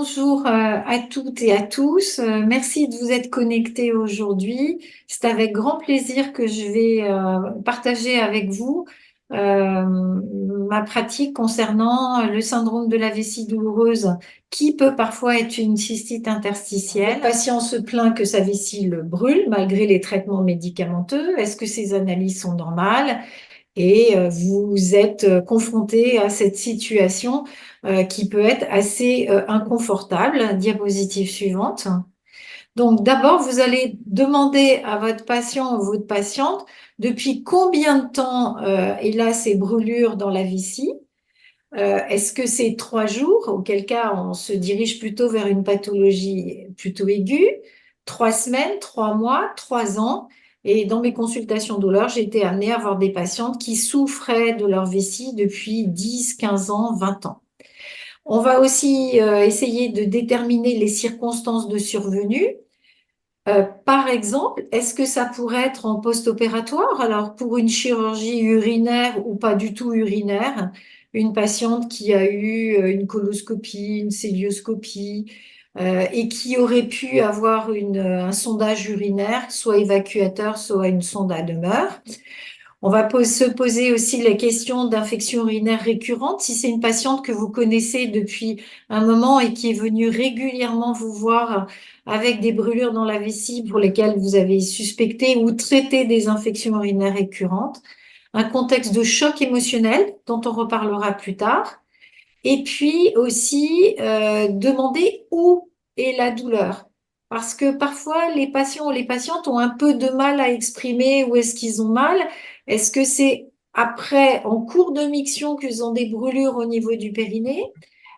bonjour à toutes et à tous. Merci de vous être connectés aujourd'hui. C'est avec grand plaisir que je vais partager avec vous ma pratique concernant le syndrome de la vessie douloureuse qui peut parfois être une cystite interstitielle. Le patient se plaint que sa vessie le brûle malgré les traitements médicamenteux. Est-ce que ces analyses sont normales? Et vous êtes confronté à cette situation qui peut être assez inconfortable. Diapositive suivante. Donc d'abord, vous allez demander à votre patient ou votre patiente depuis combien de temps il a ces brûlures dans la vessie. Est-ce que c'est 3 jours, auquel cas on se dirige plutôt vers une pathologie plutôt aiguë, 3 semaines, 3 mois, 3 ans. Et dans mes consultations douleur, j'ai été amenée à avoir des patientes qui souffraient de leur vessie depuis 10, 15 ans, 20 ans. On va aussi essayer de déterminer les circonstances de survenue. Par exemple, est-ce que ça pourrait être en post-opératoire? Alors, pour une chirurgie urinaire ou pas du tout urinaire, une patiente qui a eu une coloscopie, une célioscopie, et qui aurait pu avoir un sondage urinaire, soit évacuateur, soit une sonde à demeure. On va se poser aussi la question d'infection urinaire récurrente. Si c'est une patiente que vous connaissez depuis un moment et qui est venue régulièrement vous voir avec des brûlures dans la vessie pour lesquelles vous avez suspecté ou traité des infections urinaires récurrentes. Un contexte de choc émotionnel dont on reparlera plus tard. Et puis aussi demander où est la douleur. Parce que parfois, les patients ou les patientes ont un peu de mal à exprimer où est-ce qu'ils ont mal. Est-ce que c'est après, en cours de miction, qu'ils ont des brûlures au niveau du périnée?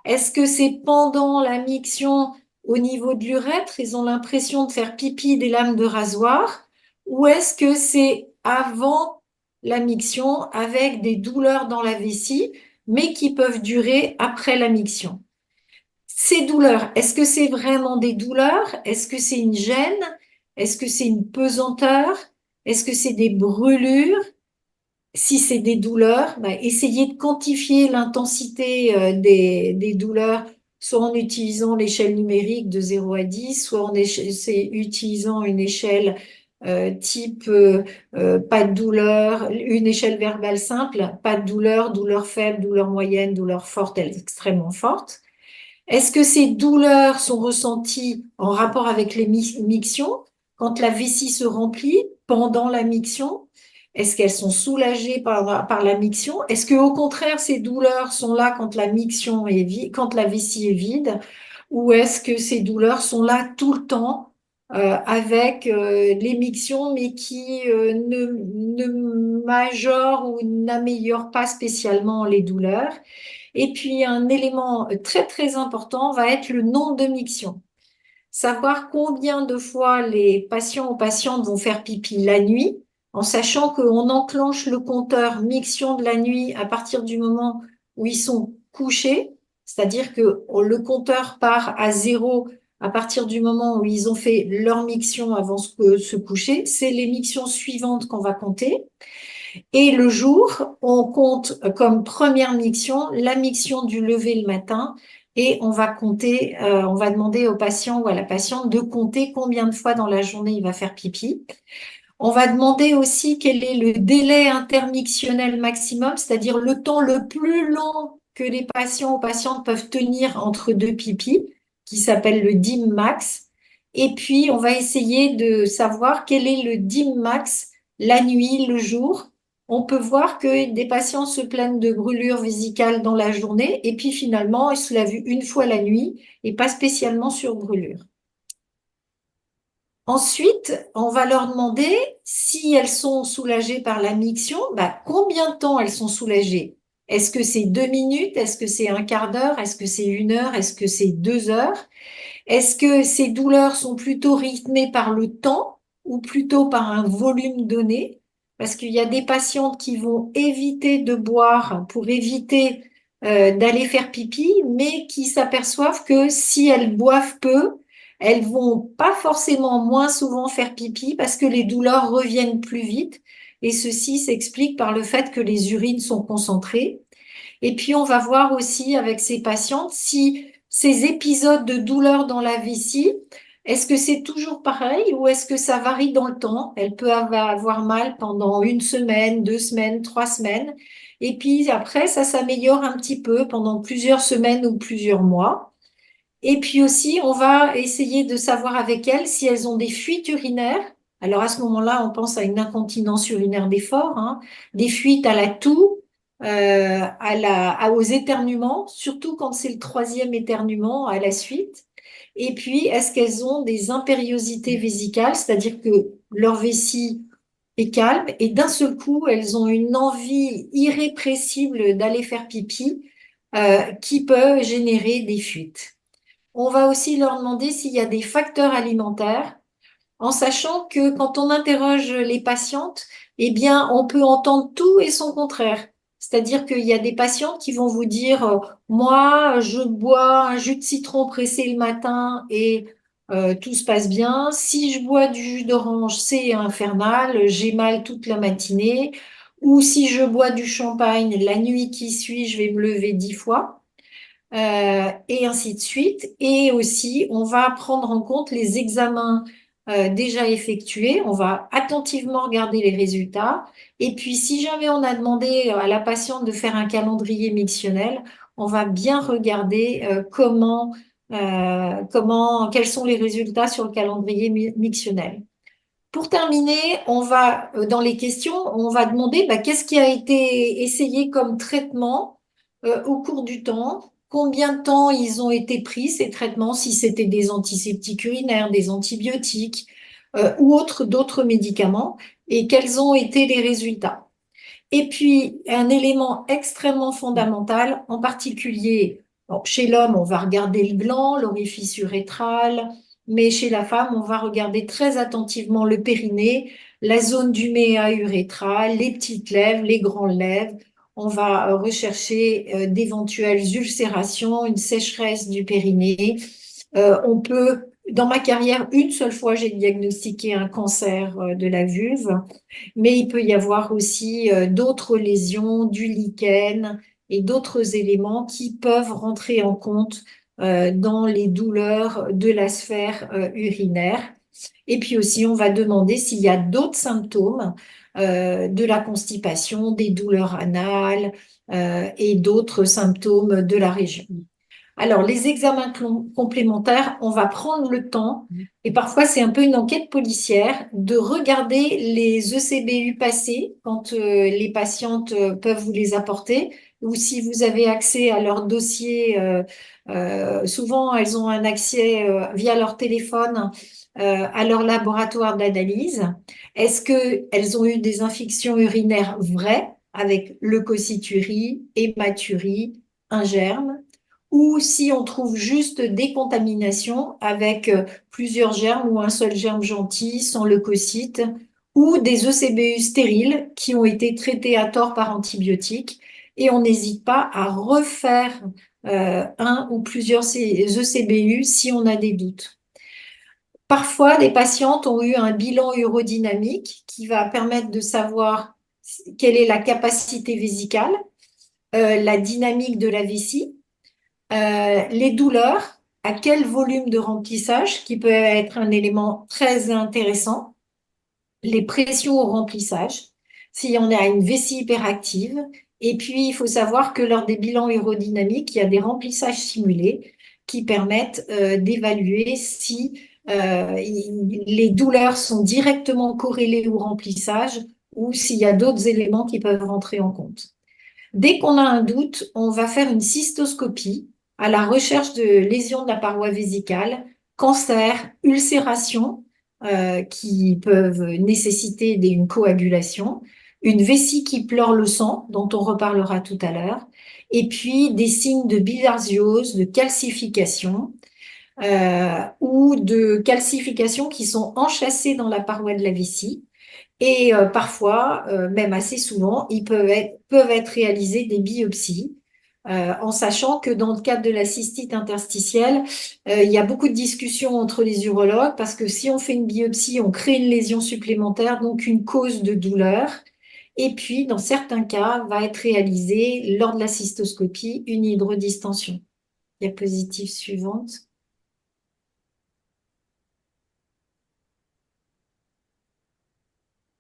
Est-ce que c'est pendant la miction au niveau de l'urètre? Ils ont l'impression de faire pipi des lames de rasoir? Ou est-ce que c'est avant la miction avec des douleurs dans la vessie, mais qui peuvent durer après la miction? Ces douleurs, est-ce que c'est vraiment des douleurs? Est-ce que c'est une gêne? Est-ce que c'est une pesanteur? Est-ce que c'est des brûlures? Si c'est des douleurs, essayez de quantifier l'intensité des douleurs, soit en utilisant l'échelle numérique de 0 à 10, soit en utilisant une échelle type pas de douleur, une échelle verbale simple, pas de douleur, douleur faible, douleur moyenne, douleur forte, elle est extrêmement forte. Est-ce que ces douleurs sont ressenties en rapport avec les mictions, quand la vessie se remplit pendant la miction? Est-ce qu'elles sont soulagées par la miction? Est-ce que au contraire, ces douleurs sont là quand la miction est vide, quand la vessie est vide? Ou est-ce que ces douleurs sont là tout le temps avec les mictions, mais qui ne majorent ou n'améliorent pas spécialement les douleurs? Et puis, un élément très, très important va être le nombre de mictions. Savoir combien de fois les patients ou patientes vont faire pipi la nuit, en sachant qu'on enclenche le compteur miction de la nuit à partir du moment où ils sont couchés, c'est-à-dire que le compteur part à 0 à partir du moment où ils ont fait leur miction avant de se coucher. C'est les mictions suivantes qu'on va compter. Et le jour, on compte comme première miction la miction du lever le matin et on va compter, on va demander au patient ou à la patiente de compter combien de fois dans la journée il va faire pipi. On va demander aussi quel est le délai intermictionnel maximum, c'est-à-dire le temps le plus long que les patients ou patientes peuvent tenir entre deux pipis, qui s'appelle le DIM max. Et puis, on va essayer de savoir quel est le DIM max la nuit, le jour. On peut voir que des patients se plaignent de brûlures vésicales dans la journée et puis finalement, ils se la vue une fois la nuit et pas spécialement sur brûlure. Ensuite, on va leur demander si elles sont soulagées par la miction, combien de temps elles sont soulagées? Est-ce que c'est 2 minutes? Est-ce que c'est un quart d'heure? Est-ce que c'est 1 heure? Est-ce que c'est 2 heures? Est-ce que ces douleurs sont plutôt rythmées par le temps ou plutôt par un volume donné? Parce qu'il y a des patientes qui vont éviter de boire pour éviter d'aller faire pipi, mais qui s'aperçoivent que si elles boivent peu, elles vont pas forcément moins souvent faire pipi parce que les douleurs reviennent plus vite. Et ceci s'explique par le fait que les urines sont concentrées. Et puis, on va voir aussi avec ces patientes si ces épisodes de douleur dans la vessie, est-ce que c'est toujours pareil ou est-ce que ça varie dans le temps? Elle peut avoir mal pendant une semaine, 2 semaines, 3 semaines, et puis après, ça s'améliore un petit peu pendant plusieurs semaines ou plusieurs mois. Et puis aussi, on va essayer de savoir avec elles si elles ont des fuites urinaires. Alors à ce moment-là, on pense à une incontinence urinaire d'effort, hein, des fuites à la toux, aux éternuements, surtout quand c'est le troisième éternuement à la suite. Et puis, est-ce qu'elles ont des impériosités vésicales, c'est-à-dire que leur vessie est calme et d'un seul coup, elles ont une envie irrépressible d'aller faire pipi, qui peut générer des fuites. On va aussi leur demander s'il y a des facteurs alimentaires, en sachant que quand on interroge les patientes, eh bien, on peut entendre tout et son contraire. C'est-à-dire qu'il y a des patientes qui vont vous dire, moi, je bois un jus de citron pressé le matin et tout se passe bien. Si je bois du jus d'orange, c'est infernal, j'ai mal toute la matinée. Ou si je bois du champagne, la nuit qui suit, je vais me lever 10 fois, et ainsi de suite. Et aussi, on va prendre en compte les examens déjà effectués. On va attentivement regarder les résultats. Et puis, si jamais on a demandé à la patiente de faire un calendrier mictionnel, on va bien regarder quels sont les résultats sur le calendrier mictionnel. Pour terminer, on va, dans les questions, on va demander qu'est-ce qui a été essayé comme traitement au cours du temps, combien de temps ils ont été pris, ces traitements, si c'était des antiseptiques urinaires, des antibiotiques ou d'autres médicaments, et quels ont été les résultats. Et puis, un élément extrêmement fondamental, en particulier, bon, chez l'homme, on va regarder le gland, l'orifice urétral, mais chez la femme, on va regarder très attentivement le périnée, la zone du méa urétral, les petites lèvres, les grandes lèvres. On va rechercher d'éventuelles ulcérations, une sécheresse du périnée. Dans ma carrière, une seule fois, j'ai diagnostiqué un cancer de la vulve, mais il peut y avoir aussi d'autres lésions, du lichen et d'autres éléments qui peuvent rentrer en compte dans les douleurs de la sphère urinaire. Et puis aussi, on va demander s'il y a d'autres symptômes de la constipation, des douleurs anales et d'autres symptômes de la région. Alors, les examens complémentaires, on va prendre le temps, et parfois c'est un peu une enquête policière, de regarder les ECBU passés quand les patientes peuvent vous les apporter, ou si vous avez accès à leur dossier, souvent elles ont un accès via leur téléphone à leur laboratoire d'analyse. Est-ce qu'elles ont eu des infections urinaires vraies avec leucocyturie, hématurie, un germe? Ou si on trouve juste des contaminations avec plusieurs germes ou un seul germe gentil sans leucocytes, ou des ECBU stériles qui ont été traités à tort par antibiotiques. Et on n'hésite pas à refaire un ou plusieurs ECBU si on a des doutes. Parfois, les patientes ont eu un bilan urodynamique qui va permettre de savoir quelle est la capacité vésicale, la dynamique de la vessie, les douleurs, à quel volume de remplissage, qui peut être un élément très intéressant, les pressions au remplissage, s'il y en a une vessie hyperactive. Et puis, il faut savoir que lors des bilans urodynamiques, il y a des remplissages simulés qui permettent d'évaluer si les douleurs sont directement corrélées au remplissage ou s'il y a d'autres éléments qui peuvent rentrer en compte. Dès qu'on a un doute, on va faire une cystoscopie à la recherche de lésions de la paroi vésicale, cancer, ulcération, qui peuvent nécessiter une coagulation, une vessie qui pleure le sang, dont on reparlera tout à l'heure, et puis des signes de bilharziose, de calcification, ou de calcification qui sont enchâssées dans la paroi de la vessie. Et parfois, même assez souvent, peuvent être réalisées des biopsies, en sachant que dans le cadre de la cystite interstitielle, il y a beaucoup de discussions entre les urologues parce que si on fait une biopsie, on crée une lésion supplémentaire, donc une cause de douleur. Et puis, dans certains cas, va être réalisée lors de la cystoscopie une hydrodistension. Diapositive suivante.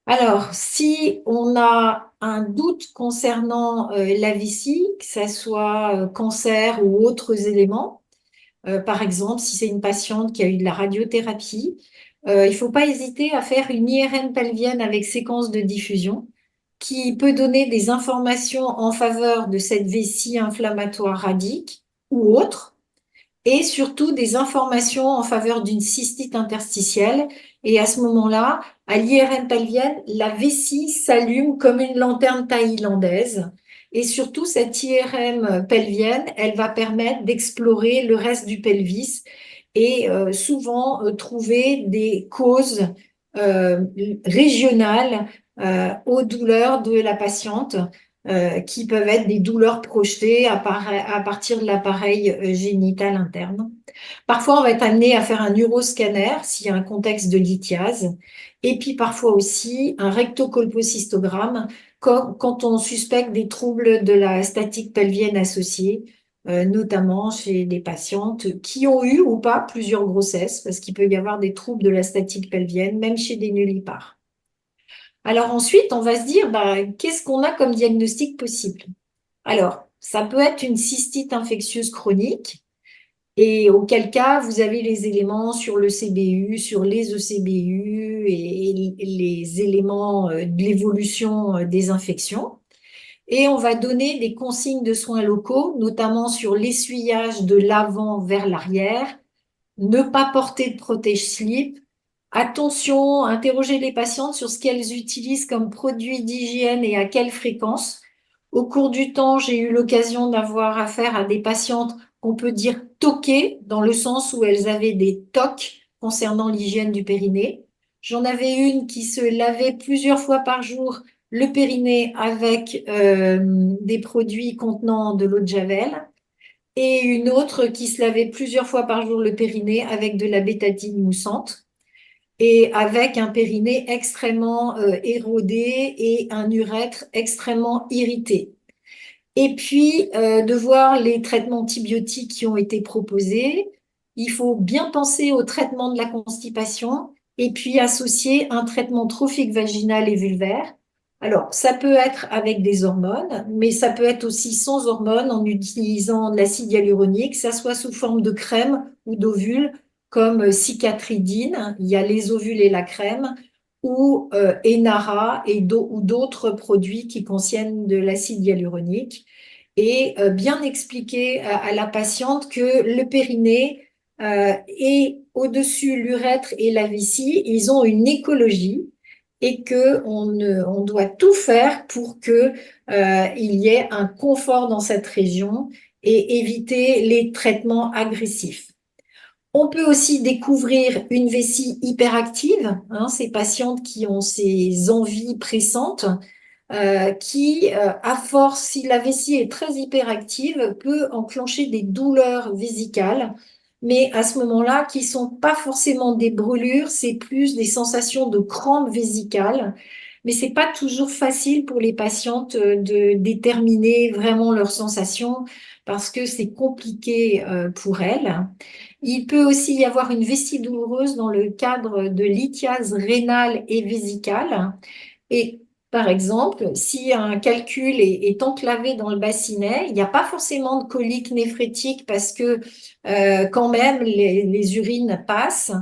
Alors, si on a un doute concernant la vessie, que ce soit cancer ou autres éléments, par exemple, si c'est une patiente qui a eu de la radiothérapie, il ne faut pas hésiter à faire une IRM pelvienne avec séquence de diffusion qui peut donner des informations en faveur de cette vessie inflammatoire radique ou autre, et surtout des informations en faveur d'une cystite interstitielle. Et à ce moment-là, à l'IRM pelvienne, la vessie s'allume comme une lanterne thaïlandaise. Et surtout, cette IRM pelvienne, elle va permettre d'explorer le reste du pelvis et souvent trouver des causes euh, régionales aux douleurs de la patiente, qui peuvent être des douleurs projetées à partir de l'appareil génital interne. Parfois, on va être amené à faire un uroscanner s'il y a un contexte de lithiase, et puis parfois aussi un rectocolpocystogramme quand on suspecte des troubles de la statique pelvienne associée, notamment chez des patientes qui ont eu ou pas plusieurs grossesses, parce qu'il peut y avoir des troubles de la statique pelvienne, même chez des nullipares. Alors ensuite, on va se dire, bah, qu'est-ce qu'on a comme diagnostic possible? Alors, ça peut être une cystite infectieuse chronique, et auquel cas, vous avez les éléments sur le CBU, sur les ECBU et les éléments de l'évolution des infections. Et on va donner des consignes de soins locaux, notamment sur l'essuyage de l'avant vers l'arrière, ne pas porter de protège-slip. Attention, interroger les patientes sur ce qu'elles utilisent comme produits d'hygiène et à quelle fréquence. Au cours du temps, j'ai eu l'occasion d'avoir affaire à des patientes qu'on peut dire toquées, dans le sens où elles avaient des tocs concernant l'hygiène du périnée. J'en avais une qui se lavait plusieurs fois par jour le périnée avec des produits contenant de l'eau de Javel, et une autre qui se lavait plusieurs fois par jour le périnée avec de la bétadine moussante et avec un périnée extrêmement érodé et un urètre extrêmement irrité. Et puis, de voir les traitements antibiotiques qui ont été proposés. Il faut bien penser au traitement de la constipation et puis associer un traitement trophique vaginal et vulvaire. Alors, ça peut être avec des hormones, mais ça peut être aussi sans hormones en utilisant de l'acide hyaluronique, que ça soit sous forme de crème ou d'ovules, comme Cicatridine, il y a les ovules et la crème, ou Enara ou d'autres produits qui contiennent de l'acide hyaluronique, et bien expliquer à la patiente que le périnée et au-dessus l'urètre et la vessie, ils ont une écologie et que on doit tout faire pour que il y ait un confort dans cette région et éviter les traitements agressifs. On peut aussi découvrir une vessie hyperactive, hein, ces patientes qui ont ces envies pressantes, qui, à force, si la vessie est très hyperactive, peut enclencher des douleurs vésicales, mais à ce moment-là, qui sont pas forcément des brûlures, c'est plus des sensations de crampes vésicales. Mais c'est pas toujours facile pour les patientes de déterminer vraiment leurs sensations parce que c'est compliqué pour elles. Il peut aussi y avoir une vessie douloureuse dans le cadre de lithiase rénale et vésicale. Et par exemple, si un calcul est enclavé dans le bassinet, il n'y a pas forcément de colique néphrétique parce que quand même les urines passent,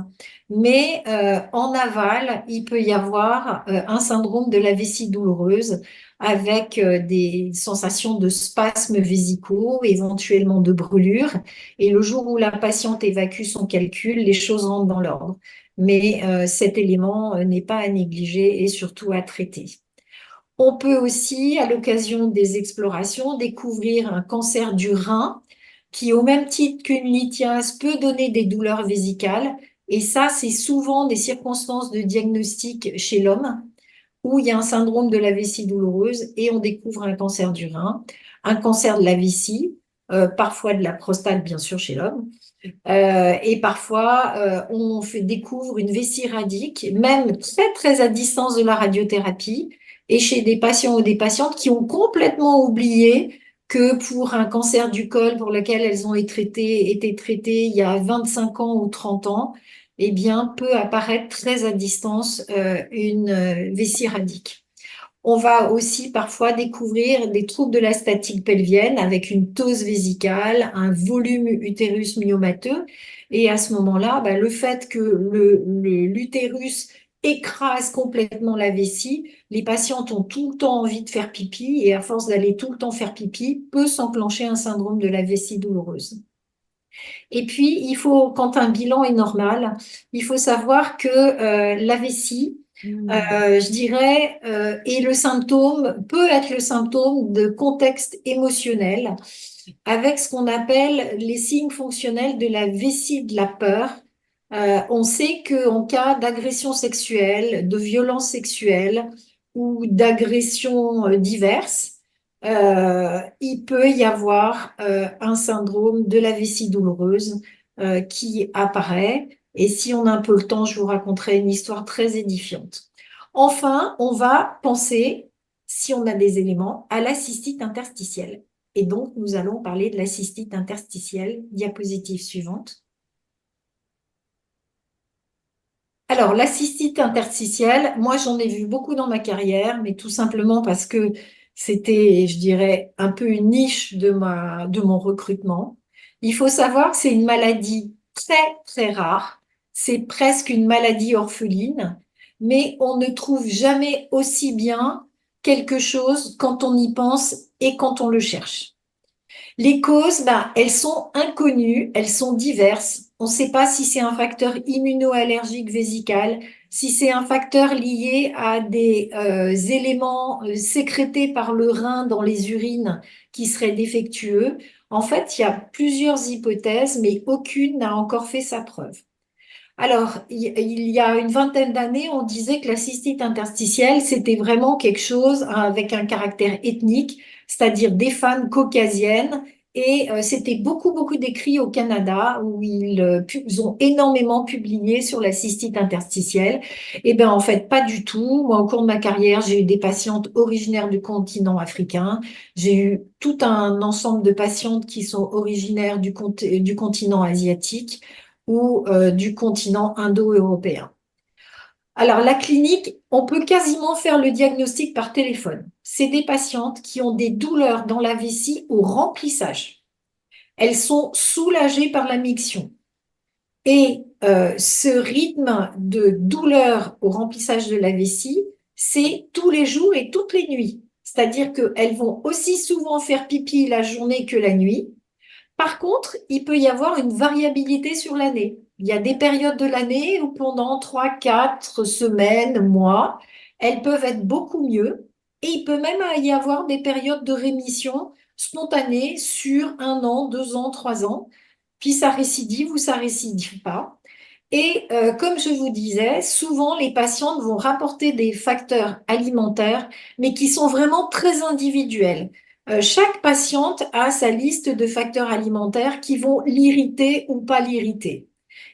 mais en aval, il peut y avoir un syndrome de la vessie douloureuse avec des sensations de spasmes vésicaux, éventuellement de brûlures. Et le jour où la patiente évacue son calcul, les choses rentrent dans l'ordre. Mais cet élément n'est pas à négliger et surtout à traiter. On peut aussi, à l'occasion des explorations, découvrir un cancer du rein qui, au même titre qu'une lithiase, peut donner des douleurs vésicales. Et ça, c'est souvent des circonstances de diagnostic chez l'homme où il y a un syndrome de la vessie douloureuse et on découvre un cancer du rein, un cancer de la vessie, parfois de la prostate, bien sûr, chez l'homme. Et parfois, découvre une vessie radique, même très, très à distance de la radiothérapie, et chez des patients ou des patientes qui ont complètement oublié que pour un cancer du col pour lequel elles ont été traitées il y a 25 ans ou 30 ans, eh bien, peut apparaître très à distance une vessie radique. On va aussi parfois découvrir des troubles de la statique pelvienne avec une ptose vésicale, un volume utérus myomateux. Et à ce moment-là, bah, le fait que l'utérus écrase complètement la vessie, les patientes ont tout le temps envie de faire pipi et à force d'aller tout le temps faire pipi, peut s'enclencher un syndrome de la vessie douloureuse. Et puis, quand un bilan est normal, il faut savoir que la vessie, je dirais, et le symptôme peut être le symptôme de contexte émotionnel avec ce qu'on appelle les signes fonctionnels de la vessie de la peur. On sait qu'en cas d'agression sexuelle, de violence sexuelle ou d'agressions diverses, il peut y avoir un syndrome de la vessie douloureuse qui apparaît. Et si on a un peu le temps, je vous raconterai une histoire très édifiante. Enfin, on va penser, si on a des éléments, à la cystite interstitielle. Et donc, nous allons parler de la cystite interstitielle. Diapositive suivante. Alors, la cystite interstitielle, moi, j'en ai vu beaucoup dans ma carrière, mais tout simplement parce que c'était, je dirais, un peu une niche de mon recrutement. Il faut savoir que c'est une maladie très, très rare. C'est presque une maladie orpheline, mais on ne trouve jamais aussi bien quelque chose quand on y pense et quand on le cherche. Les causes, elles sont inconnues, elles sont diverses. On ne sait pas si c'est un facteur immunoallergique vésical, si c'est un facteur lié à des éléments sécrétés par le rein dans les urines qui seraient défectueux. En fait, il y a plusieurs hypothèses, mais aucune n'a encore fait sa preuve. Alors, il y a une vingtaine d'années, on disait que la cystite interstitielle, c'était vraiment quelque chose avec un caractère ethnique, c'est-à-dire des femmes caucasiennes. Et c'était beaucoup, beaucoup décrit au Canada, où ils ont énormément publié sur la cystite interstitielle. Eh bien, en fait, pas du tout. Moi, au cours de ma carrière, j'ai eu des patientes originaires du continent africain. J'ai eu tout un ensemble de patientes qui sont originaires du continent asiatique ou du continent indo-européen. Alors, la clinique, on peut quasiment faire le diagnostic par téléphone. C'est des patientes qui ont des douleurs dans la vessie au remplissage. Elles sont soulagées par la miction. Et ce rythme de douleur au remplissage de la vessie, c'est tous les jours et toutes les nuits. C'est-à-dire qu'elles vont aussi souvent faire pipi la journée que la nuit. Par contre, il peut y avoir une variabilité sur l'année. Il y a des périodes de l'année où pendant 3, 4 semaines, mois, elles peuvent être beaucoup mieux. Et il peut même y avoir des périodes de rémission spontanée sur 1 an, 2 ans, 3 ans. Puis ça récidive ou ça récidive pas. Et comme je vous disais, souvent les patientes vont rapporter des facteurs alimentaires, mais qui sont vraiment très individuels. Chaque patiente a sa liste de facteurs alimentaires qui vont l'irriter ou pas l'irriter.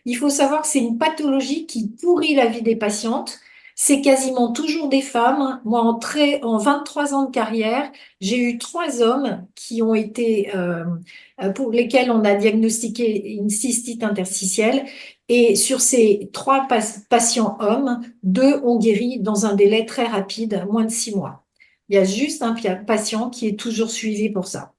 Il faut savoir que c'est une pathologie qui pourrit la vie des patientes. C'est quasiment toujours des femmes. Moi, en 23 ans de carrière, j'ai eu 3 hommes qui ont été, pour lesquels on a diagnostiqué une cystite interstitielle. Et sur ces 3 patients hommes, 2 ont guéri dans un délai très rapide, moins de 6 mois. Il y a juste un patient qui est toujours suivi pour ça.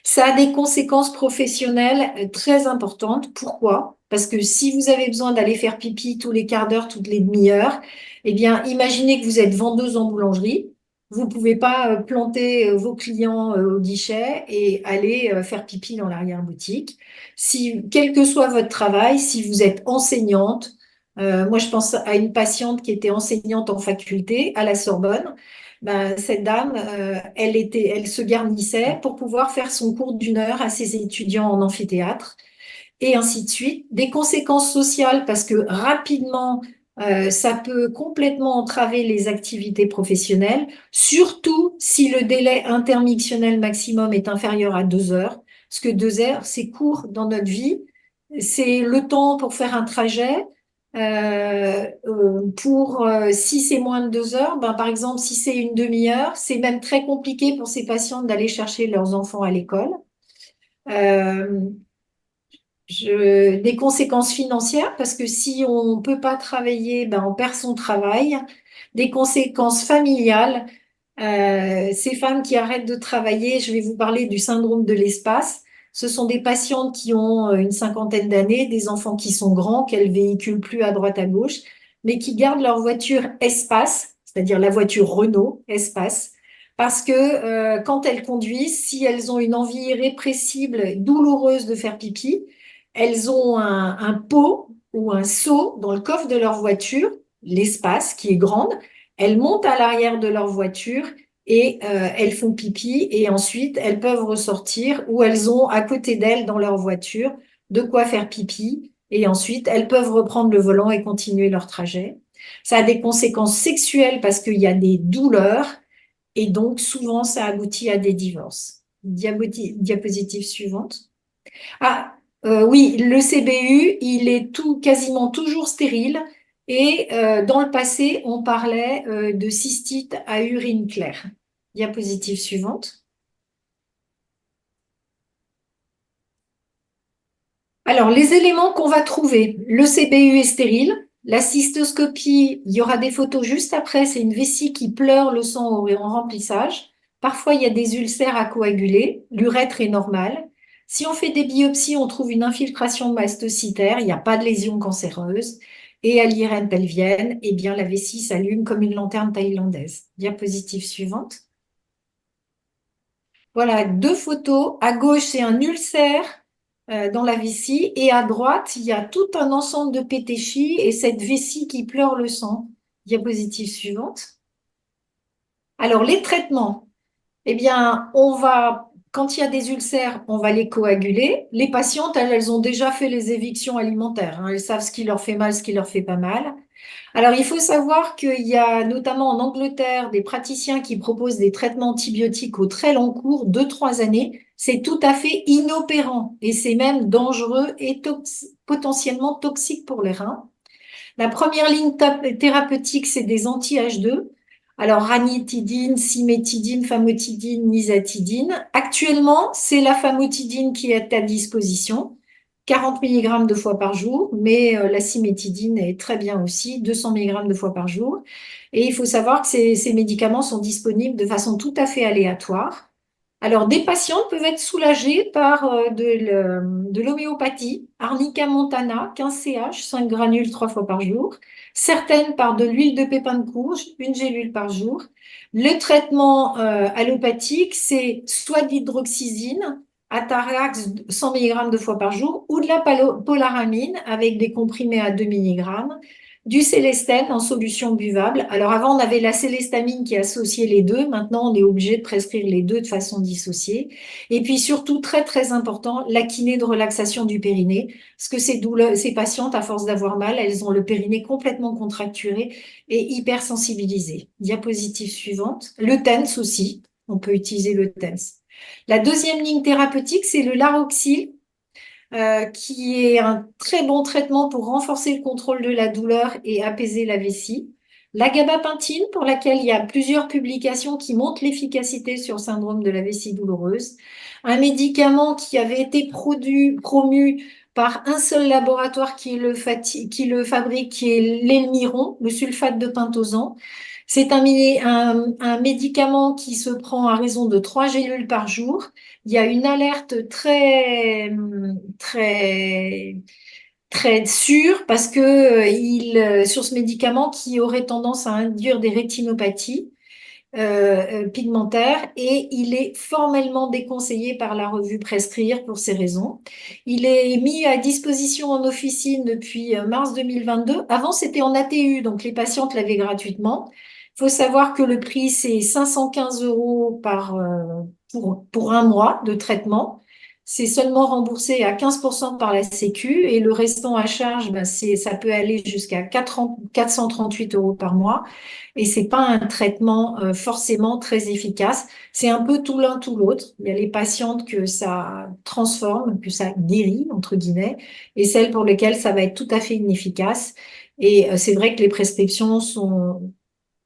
Ça a des conséquences professionnelles très importantes. Pourquoi? Parce que si vous avez besoin d'aller faire pipi tous les quarts d'heure, toutes les demi-heures, eh bien, imaginez que vous êtes vendeuse en boulangerie. Vous ne pouvez pas planter vos clients au guichet et aller faire pipi dans l'arrière-boutique. Si, quel que soit votre travail, si vous êtes enseignante, moi je pense à une patiente qui était enseignante en faculté à la Sorbonne. Ben, cette dame, elle se garnissait pour pouvoir faire son cours d'1 heure à ses étudiants en amphithéâtre et ainsi de suite. Des conséquences sociales parce que rapidement, ça peut complètement entraver les activités professionnelles, surtout si le délai intermictionnel maximum est inférieur à 2 heures. Parce que 2 heures, c'est court dans notre vie. C'est le temps pour faire un trajet. Si c'est moins de 2 heures, ben, par exemple, si c'est une demi-heure, c'est même très compliqué pour ces patientes d'aller chercher leurs enfants à l'école. Euh, des conséquences financières, parce que si on peut pas travailler, ben, on perd son travail. Des conséquences familiales. Ces femmes qui arrêtent de travailler, je vais vous parler du syndrome de l'espace. Ce sont des patientes qui ont une cinquantaine d'années, des enfants qui sont grands, qu'elles véhiculent plus à droite à gauche, mais qui gardent leur voiture espace, c'est-à-dire la voiture Renault espace, parce que quand elles conduisent, si elles ont une envie irrépressible, douloureuse de faire pipi, elles ont un pot ou un seau dans le coffre de leur voiture, l'espace qui est grande. Elles montent à l'arrière de leur voiture et elles font pipi et ensuite elles peuvent ressortir ou elles ont à côté d'elles dans leur voiture de quoi faire pipi et ensuite elles peuvent reprendre le volant et continuer leur trajet. Ça a des conséquences sexuelles parce qu'il y a des douleurs et donc souvent ça aboutit à des divorces. Diapositive suivante. Ah, oui, le CBU, il est quasiment toujours stérile. Et dans le passé, on parlait de cystite à urine claire. Diapositive suivante. Alors, les éléments qu'on va trouver, le CBU est stérile. La cystoscopie, il y aura des photos juste après, c'est une vessie qui pleure le sang en remplissage. Parfois, il y a des ulcères à coaguler. L'urètre est normal. Si on fait des biopsies, on trouve une infiltration mastocytaire, il n'y a pas de lésion cancéreuse. Et à l'IRM pelvienne, eh bien, la vessie s'allume comme une lanterne thaïlandaise. Diapositive suivante. Voilà, deux photos. À gauche, c'est un ulcère dans la vessie et à droite, il y a tout un ensemble de pétéchis et cette vessie qui pleure le sang. Diapositive suivante. Alors, les traitements. Eh bien, quand il y a des ulcères, on va les coaguler. Les patientes, elles ont déjà fait les évictions alimentaires, hein. Elles savent ce qui leur fait mal, ce qui leur fait pas mal. Alors, il faut savoir qu'il y a notamment en Angleterre des praticiens qui proposent des traitements antibiotiques au très long cours, 2, 3 années. C'est tout à fait inopérant et c'est même dangereux et potentiellement toxique pour les reins. La première ligne thérapeutique, c'est des anti-H2. Alors, ranitidine, cimétidine, famotidine, nisatidine. Actuellement, c'est la famotidine qui est à disposition. 40 mg 2 fois par jour, mais la cimétidine est très bien aussi, 200 mg 2 fois par jour. Et il faut savoir que ces médicaments sont disponibles de façon tout à fait aléatoire. Alors, des patients peuvent être soulagés par de l'homéopathie, Arnica montana, 15 CH, 5 granules 3 fois par jour. Certaines par de l'huile de pépin de courge, une gélule par jour. Le traitement allopathique, c'est soit de l'hydroxyzine, Atarax 100 mg 2 fois par jour, ou de la polaramine avec des comprimés à 2 mg, du célestine en solution buvable. Alors avant, on avait la célestamine qui associait les deux. Maintenant, on est obligé de prescrire les deux de façon dissociée. Et puis surtout, très très important, la kiné de relaxation du périnée. Parce que ces patientes, à force d'avoir mal, elles ont le périnée complètement contracturé et hypersensibilisé. Diapositive suivante. Le TENS aussi. On peut utiliser le TENS. La deuxième ligne thérapeutique, c'est le Laroxyl, qui est un très bon traitement pour renforcer le contrôle de la douleur et apaiser la vessie. La gabapentine, pour laquelle il y a plusieurs publications qui montrent l'efficacité sur le syndrome de la vessie douloureuse. Un médicament qui avait été promu par un seul laboratoire qui le fabrique, qui est l'Elmiron, le sulfate de pentosan. C'est un médicament qui se prend à raison de 3 gélules par jour. Il y a une alerte très, très sûre parce que sur ce médicament qui aurait tendance à induire des rétinopathies pigmentaires et il est formellement déconseillé par la revue Prescrire pour ces raisons. Il est mis à disposition en officine depuis mars 2022. Avant, c'était en ATU, donc les patientes l'avaient gratuitement. Il faut savoir que le prix, c'est 515 euros pour un mois de traitement. C'est seulement remboursé à 15% par la Sécu et le restant à charge, ben ça peut aller jusqu'à 438 euros par mois. Et c'est pas un traitement forcément très efficace. C'est un peu tout l'un tout l'autre. Il y a les patientes que ça transforme, que ça guérit entre guillemets, et celles pour lesquelles ça va être tout à fait inefficace. Et c'est vrai que les prescriptions sont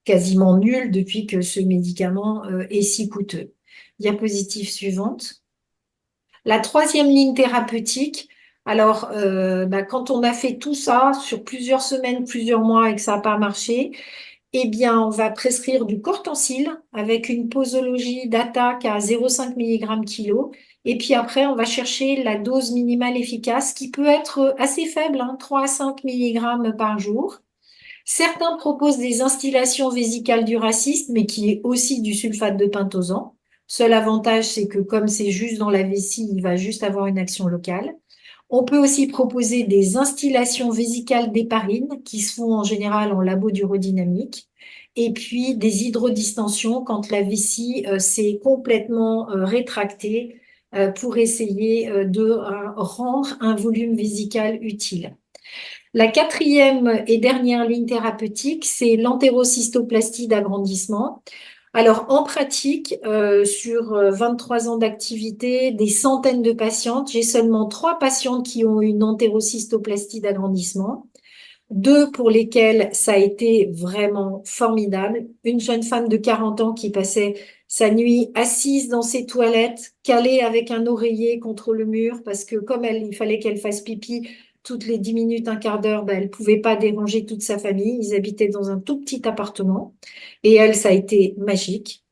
quasiment nulles depuis que ce médicament est si coûteux. Diapositive suivante. La troisième ligne thérapeutique, alors quand on a fait tout ça sur plusieurs semaines, plusieurs mois et que ça n'a pas marché, eh bien, on va prescrire du Cortencil avec une posologie d'attaque à 0,5 mg kilo. Et puis après, on va chercher la dose minimale efficace qui peut être assez faible, 3 à 5 mg par jour. Certains proposent des instillations vésicales du raciste, mais qui est aussi du sulfate de pentosan. Seul avantage, c'est que comme c'est juste dans la vessie, il va juste avoir une action locale. On peut aussi proposer des instillations vésicales d'héparine qui se font en général en labo d'urodynamique. Et puis des hydrodistensions quand la vessie s'est complètement rétractée pour essayer de rendre un volume vésical utile. La quatrième et dernière ligne thérapeutique, c'est l'entérocystoplastie d'agrandissement. Alors, en pratique, sur 23 ans d'activité, des centaines de patientes, j'ai seulement 3 patientes qui ont une entérocystoplastie d'agrandissement, 2 pour lesquelles ça a été vraiment formidable. Une jeune femme de 40 ans qui passait sa nuit assise dans ses toilettes, calée avec un oreiller contre le mur, parce que comme il fallait qu'elle fasse pipi toutes les 10 minutes, un quart d'heure, elle ne pouvait pas déranger toute sa famille. Ils habitaient dans un tout petit appartement. Et elle, ça a été magique.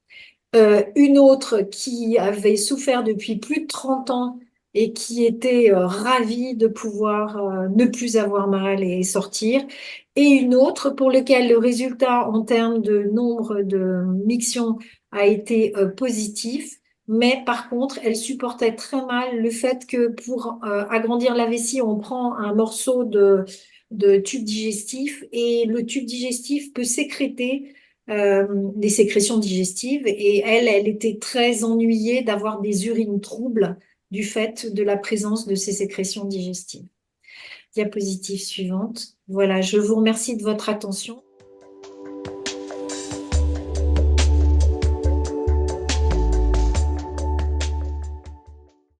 Une autre qui avait souffert depuis plus de 30 ans et qui était ravie de pouvoir ne plus avoir mal et sortir. Et une autre pour laquelle le résultat en termes de nombre de mictions a été positif. Mais par contre, elle supportait très mal le fait que pour agrandir la vessie, on prend un morceau de tube digestif et le tube digestif peut sécréter des sécrétions digestives et elle était très ennuyée d'avoir des urines troubles du fait de la présence de ces sécrétions digestives. Diapositive suivante. Voilà, je vous remercie de votre attention.